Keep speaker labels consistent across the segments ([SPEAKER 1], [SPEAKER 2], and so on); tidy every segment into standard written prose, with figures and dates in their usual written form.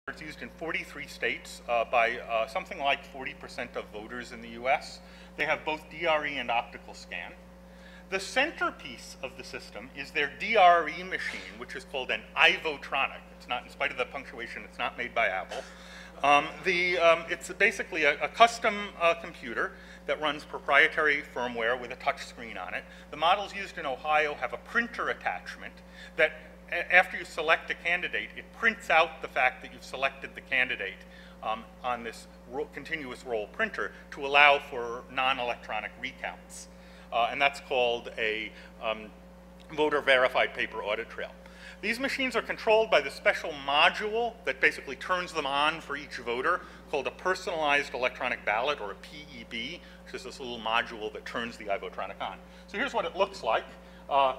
[SPEAKER 1] It's used in 43 states by something like 40% of voters in the US. They have both DRE and optical scan. The centerpiece of the system is their DRE machine, which is called an Ivotronic. It's not, in spite of the punctuation, it's not made by Apple. It's basically a custom computer that runs proprietary firmware with a touch screen on it. The models used in Ohio have a printer attachment that, after you select a candidate, it prints out the fact that you've selected the candidate on this continuous roll printer to allow for non-electronic recounts. And that's called a voter-verified paper audit trail. These machines are controlled by the special module that basically turns them on for each voter, called a personalized electronic ballot, or a PEB, which is this little module that turns the Ivotronic on. So here's what it looks like.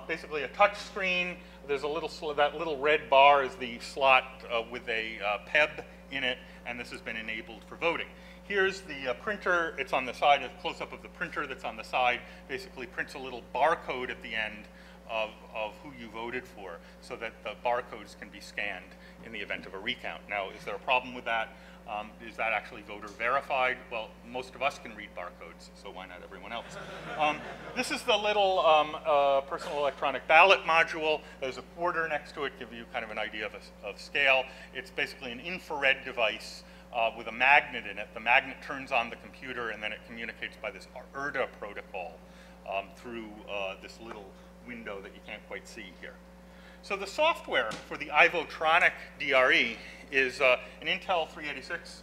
[SPEAKER 1] Basically a touch screen. There's a little, that little red bar is the slot with a PEB in it, and this has been enabled for voting. Here's the printer. It's on the side, a close-up of the printer that's on the side. Basically prints a little barcode at the end of who you voted for, so that the barcodes can be scanned in the event of a recount. Now, is there a problem with that? Is that actually voter verified? Well, most of us can read barcodes, so why not everyone else? This is the little personal electronic ballot module. There's a quarter next to it, give you kind of an idea of scale. It's basically an infrared device with a magnet in it. The magnet turns on the computer, and then it communicates by this ERDA protocol through this little window that you can't quite see here. So the software for the Ivotronic DRE is an Intel 386.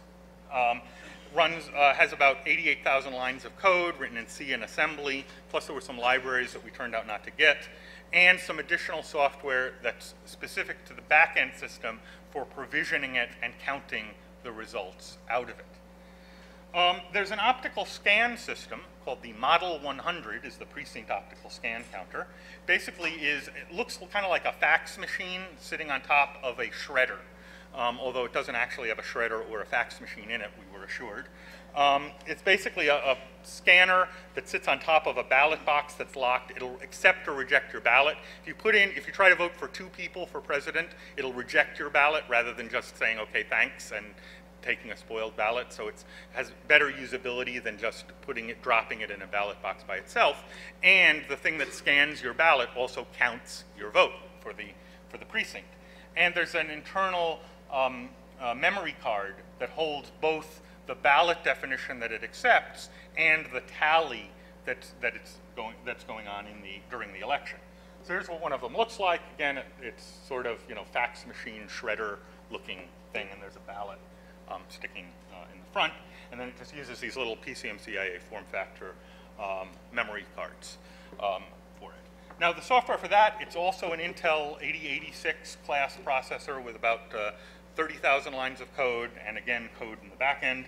[SPEAKER 1] Has about 88,000 lines of code written in C and assembly, plus there were some libraries that we turned out not to get, and some additional software that's specific to the back-end system for provisioning it and counting the results out of it. There's an optical scan system called the Model 100, is the precinct optical scan counter. Basically it looks kind of like a fax machine sitting on top of a shredder, although it doesn't actually have a shredder or a fax machine in it, we were assured. It's basically a scanner that sits on top of a ballot box that's locked. It'll accept or reject your ballot. If you try to vote for 2 people for president, it'll reject your ballot rather than just saying, okay, thanks, and taking a spoiled ballot. So it has better usability than just dropping it in a ballot box by itself. And the thing that scans your ballot also counts your vote for the precinct. And there's an internal memory card that holds both the ballot definition that it accepts and the tally that's going on during the election. So here's what one of them looks like. Again, it's sort of, fax machine shredder looking thing, and there's a ballot sticking in the front, and then it just uses these little PCMCIA form factor memory cards for it. Now the software for that, it's also an Intel 8086 class processor with about 30,000 lines of code, and again, code in the back end.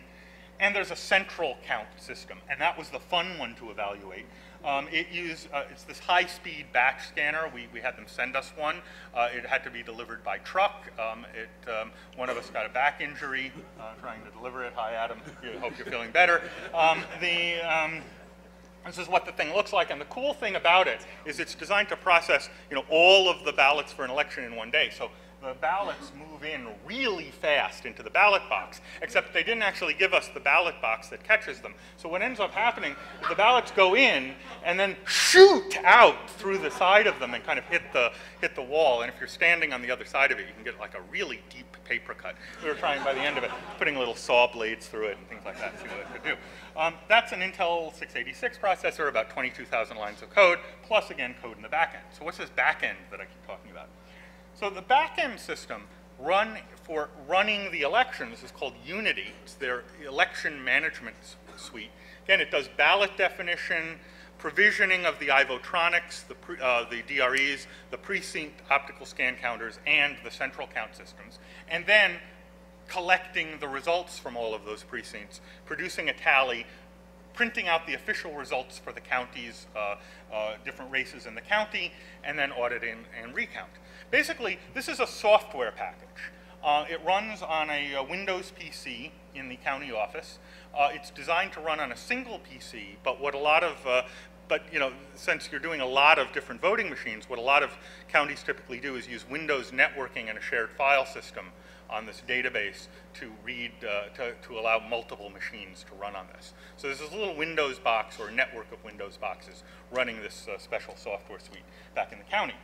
[SPEAKER 1] And there's a central count system, and that was the fun one to evaluate. It's this high-speed batch scanner. We had them send us one. It had to be delivered by truck. One of us got a back injury trying to deliver it. Hi, Adam. Hope you're feeling better. This is what the thing looks like, and the cool thing about it is it's designed to process, all of the ballots for an election in one day. So the ballots move in really fast into the ballot box, except they didn't actually give us the ballot box that catches them. So what ends up happening is the ballots go in and then shoot out through the side of them and kind of hit the wall. And if you're standing on the other side of it, you can get like a really deep paper cut. We were trying by the end of it, putting little saw blades through it and things like that, see what it could do. That's an Intel 686 processor, about 22,000 lines of code, plus again code in the back end. So what's this back end that I keep talking about? So the back-end system for running the elections is called Unity. It's their election management suite. Again, it does ballot definition, provisioning of the Ivotronics, the DREs, the precinct optical scan counters, and the central count systems, and then collecting the results from all of those precincts, producing a tally, printing out the official results for the counties, different races in the county, and then auditing and recount. Basically, this is a software package. It runs on a Windows PC in the county office. It's designed to run on a single PC, but since you're doing a lot of different voting machines, what a lot of counties typically do is use Windows networking and a shared file system on this database to read, to allow multiple machines to run on this. So there's this little Windows box or network of Windows boxes running this special software suite back in the county.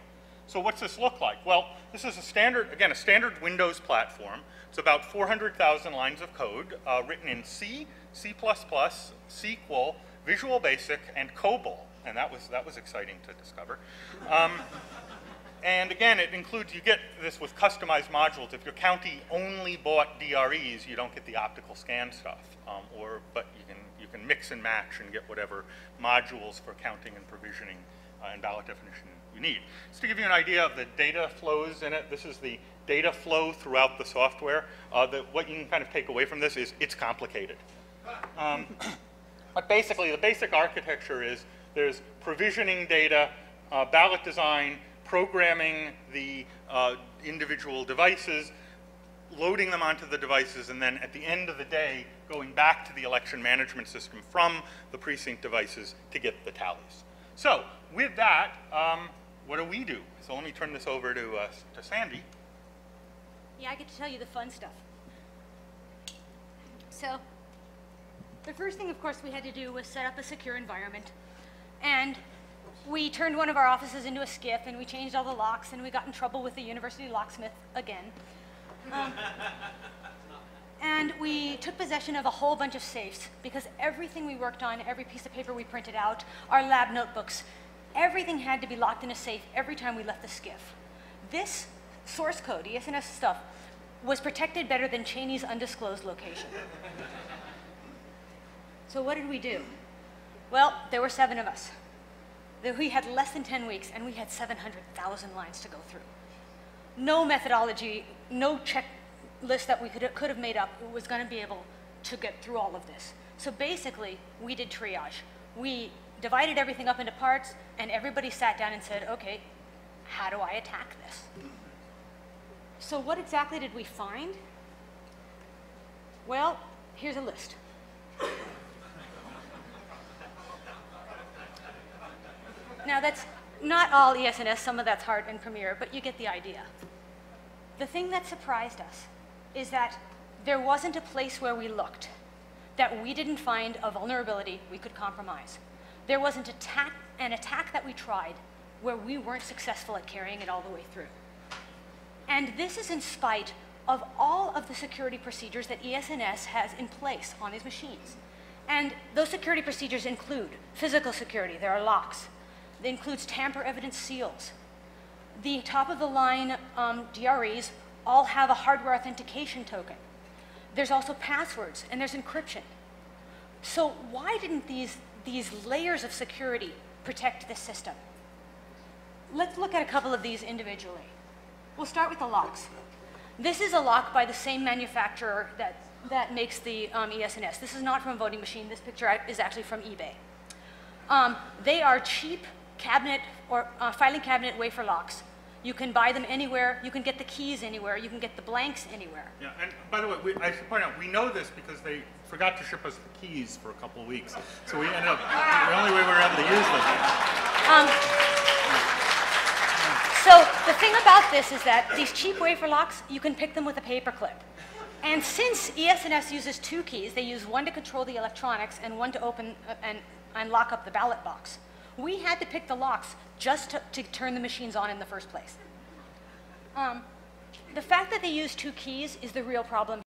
[SPEAKER 1] So what's this look like? Well, this is a standard, again, a standard Windows platform. It's about 400,000 lines of code written in C, C++, SQL, Visual Basic, and COBOL. And that was exciting to discover. And again, it includes, you get this with customized modules. If your county only bought DREs, you don't get the optical scan stuff. But you can mix and match and get whatever modules for counting and provisioning and ballot definition you need. Just to give you an idea of the data flows in it, this is the data flow throughout the software. What you can kind of take away from this is it's complicated. But basically, the basic architecture is there's provisioning data, ballot design, programming the individual devices, loading them onto the devices, and then at the end of the day, going back to the election management system from the precinct devices to get the tallies. So with that, what do we do? So let me turn this over to Sandy.
[SPEAKER 2] Yeah, I get to tell you the fun stuff. So the first thing, of course, we had to do was set up a secure environment. And we turned one of our offices into a SCIF, and we changed all the locks, and we got in trouble with the university locksmith again. And we took possession of a whole bunch of safes, because everything we worked on, every piece of paper we printed out, our lab notebooks, everything had to be locked in a safe every time we left the SCIF. This source code, ES&S stuff, was protected better than Cheney's undisclosed location. So what did we do? Well, there were 7 of us. We had less than 10 weeks, and we had 700,000 lines to go through. No methodology, no checklist that we could have made up was going to be able to get through all of this. So basically, we did triage. We divided everything up into parts, and everybody sat down and said, okay, how do I attack this? So what exactly did we find? Well, here's a list. Now, that's not all ES&S, some of that's hard in Premiere, but you get the idea. The thing that surprised us is that there wasn't a place where we looked that we didn't find a vulnerability we could compromise. There wasn't an attack that we tried where we weren't successful at carrying it all the way through. And this is in spite of all of the security procedures that ES&S has in place on these machines. And those security procedures include physical security. There are locks. It includes tamper-evident seals. The top-of-the-line DREs all have a hardware authentication token. There's also passwords, and there's encryption. So why didn't these layers of security protect this system? Let's look at a couple of these individually. We'll start with the locks. This is a lock by the same manufacturer that makes the ES&S. This is not from a voting machine. This picture is actually from eBay. They are cheap cabinet or filing cabinet wafer locks. You can buy them anywhere. You can get the keys anywhere. You can get the blanks anywhere.
[SPEAKER 1] Yeah, and by the way, I should point out, we know this because they forgot to ship us the keys for a couple of weeks. So we ended up, the only way we were able to use them.
[SPEAKER 2] So the thing about this is that these cheap wafer locks, you can pick them with a paper clip. And since ES&S uses 2 keys, they use one to control the electronics and one to open and lock up the ballot box. We had to pick the locks just to turn the machines on in the first place. The fact that they use 2 keys is the real problem.